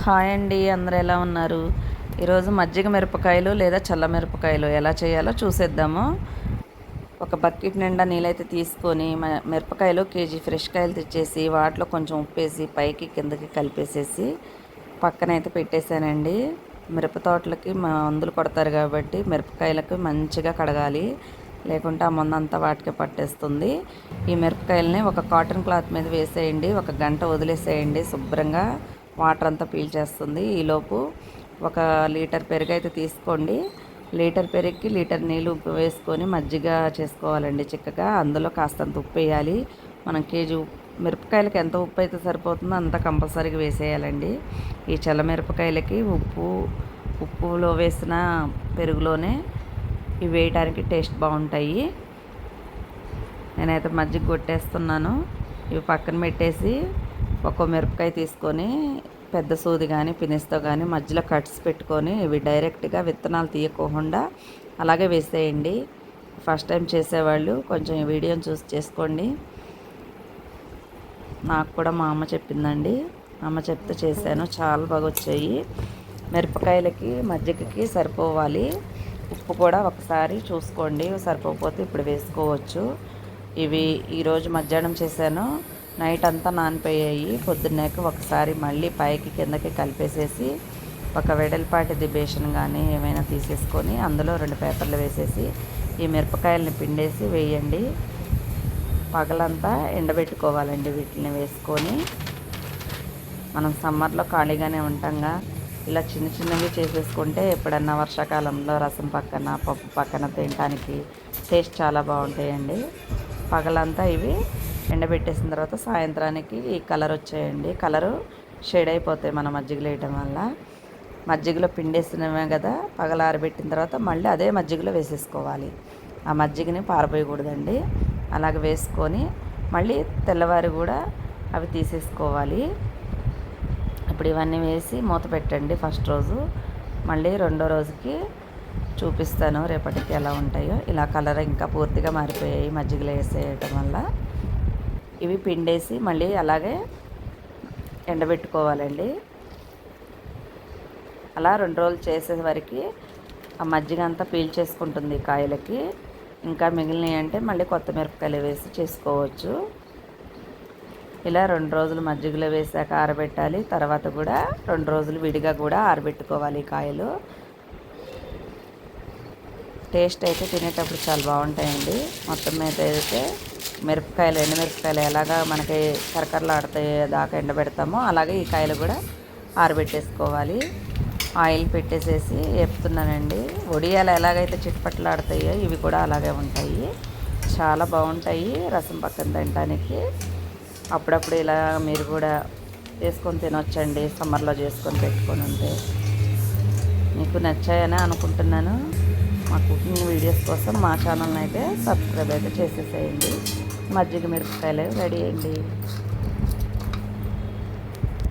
Hi అండి, అందరూ ఎలా ఉన్నారు? ఈరోజు మజ్జిగ మిరపకాయలు లేదా చల్ల మిరపకాయలు ఎలా చేయాలో చూసేద్దాము. ఒక బకెట్ నిండా నీళ్ళైతే తీసుకొని మిరపకాయలు కేజీ ఫ్రెష్ కాయలు తెచ్చేసి వాటిలో కొంచెం ఉప్పేసి పైకి కిందకి కలిపేసేసి పక్కనైతే పెట్టేశానండి. మిరప తోటలకి మందులు కొడతారు కాబట్టి మిరపకాయలకు మంచిగా కడగాలి, లేకుంటే ఆ మందంతా వాటికి పట్టేస్తుంది. ఈ మిరపకాయలని ఒక కాటన్ క్లాత్ మీద వేసేయండి, ఒక గంట వదిలేసేయండి, శుభ్రంగా వాటర్ అంతా పీల్చేస్తుంది. ఈలోపు ఒక లీటర్ పెరుగు అయితే తీసుకోండి. లీటర్ పెరుగుకి లీటర్ నీళ్ళు ఉప్పు వేసుకొని మజ్జిగ చేసుకోవాలండి చిక్కగా. అందులో కాస్తంత ఉప్పు వేయాలి. మనం కేజీ మిరపకాయలకి ఎంత ఉప్పు అయితే సరిపోతుందో అంత కంపల్సరీగా వేసేయాలండి. ఈ చల్ల మిరపకాయలకి ఉప్పులో వేసిన పెరుగులోనే ఇవి వేయడానికి టేస్ట్ బాగుంటాయి. నేనైతే మజ్జిగ కొట్టేస్తున్నాను. ఇవి పక్కన పెట్టేసి ఒక్కో మిరపకాయ తీసుకొని పెద్ద సూది కానీ పినిస్తో కానీ మధ్యలో కట్స్ పెట్టుకొని ఇవి డైరెక్ట్గా విత్తనాలు తీయకోకుండా అలాగే వేసేయండి. ఫస్ట్ టైం చేసేవాళ్ళు కొంచెం ఈ వీడియోని చూసి చేసుకోండి. నాకు కూడా మా అమ్మ చెప్పిందండి, అమ్మ చెప్తే చేశాను, చాలా బాగా వచ్చాయి. మిరపకాయలకి మజ్జిగకి సరిపోవాలి. ఉప్పు కూడా ఒకసారి చూసుకోండి, సరిపోకపోతే ఇప్పుడు వేసుకోవచ్చు. ఇవి ఈరోజు మధ్యాహ్నం చేశాను, నైట్ అంతా నానిపోయాయి. పొద్దున్నేక ఒకసారి మళ్ళీ పైకి కిందకి కలిపేసేసి ఒక వెడల్పాటిది బేషన్ కానీ ఏమైనా తీసేసుకొని అందులో 2 పేపర్లు వేసేసి ఈ మిరపకాయలని పిండేసి వేయండి. పగలంతా ఎండబెట్టుకోవాలండి. వీటిని వేసుకొని మనం సమ్మర్లో ఖాళీగానే ఉంటాంగా, ఇలా చిన్న చిన్నవి చేసేసుకుంటే ఎప్పుడన్నా వర్షాకాలంలో రసం పక్కన పప్పు పక్కన తినడానికి టేస్ట్ చాలా బాగుంటాయండి. పగలంతా ఇవి ఎండబెట్టేసిన తర్వాత సాయంత్రానికి ఈ కలర్ వచ్చాయండి. కలరు షేడ్ అయిపోతాయి మన మజ్జిగలో వేయటం వల్ల. మజ్జిగలో పిండేసినవే కదా, పగల ఆరబెట్టిన తర్వాత మళ్ళీ అదే మజ్జిగలో వేసేసుకోవాలి. ఆ మజ్జిగని పారబోయకూడదండి. అలాగ వేసుకొని మళ్ళీ తెల్లవారి కూడా అవి తీసేసుకోవాలి. ఇప్పుడు ఇవన్నీ వేసి మూత పెట్టండి ఫస్ట్ రోజు. మళ్ళీ రెండో రోజుకి చూపిస్తాను రేపటికి ఎలా ఉంటాయో. ఇలా కలర్ ఇంకా పూర్తిగా మారిపోయాయి మజ్జిగలో వేసేయటం వల్ల. ఇవి పిండేసి మళ్ళీ అలాగే ఎండబెట్టుకోవాలండి. అలా 2 రోజులు చేసే వరకు ఆ మజ్జిగ అంతా పీల్చేసుకుంటుంది కాయలకి. ఇంకా మిగిలినవి అంటే మళ్ళీ కొత్త మిరపకాయలు వేసి చేసుకోవచ్చు. ఇలా 2 రోజులు మజ్జిగలో వేసాక ఆరబెట్టాలి. తర్వాత కూడా 2 రోజులు విడిగా కూడా ఆరబెట్టుకోవాలి కాయలు. టేస్ట్ అయితే తినేటప్పుడు చాలా బాగుంటాయండి. మొత్తం మీద అయితే మిరపకాయలు ఎండుమిరపకాయలు ఎలాగా మనకి కరకరలాడతాయి దాకా ఎండబెడతామో అలాగే ఈ కాయలు కూడా ఆరబెట్టేసుకోవాలి. ఆయిల్ పెట్టేసేసి వేపుతున్నానండి. వడియాలు ఎలాగైతే చిట్పట్లాడతాయో ఇవి కూడా అలాగే ఉంటాయి, చాలా బాగుంటాయి రసం పక్కన తినడానికి. అప్పుడప్పుడు ఇలా మీరు కూడా చేసుకొని తినొచ్చండి, సమ్మర్లో చేసుకొని పెట్టుకొని ఉంటే. మీకు నచ్చాయని అనుకుంటున్నాను. మా కుకింగ్ వీడియోస్ కోసం మా ఛానల్ని అయితే సబ్స్క్రైబ్ అయితే చేసేసేయండి. మజ్జిగ మిరపకాయలు రెడీ అయ్యండి.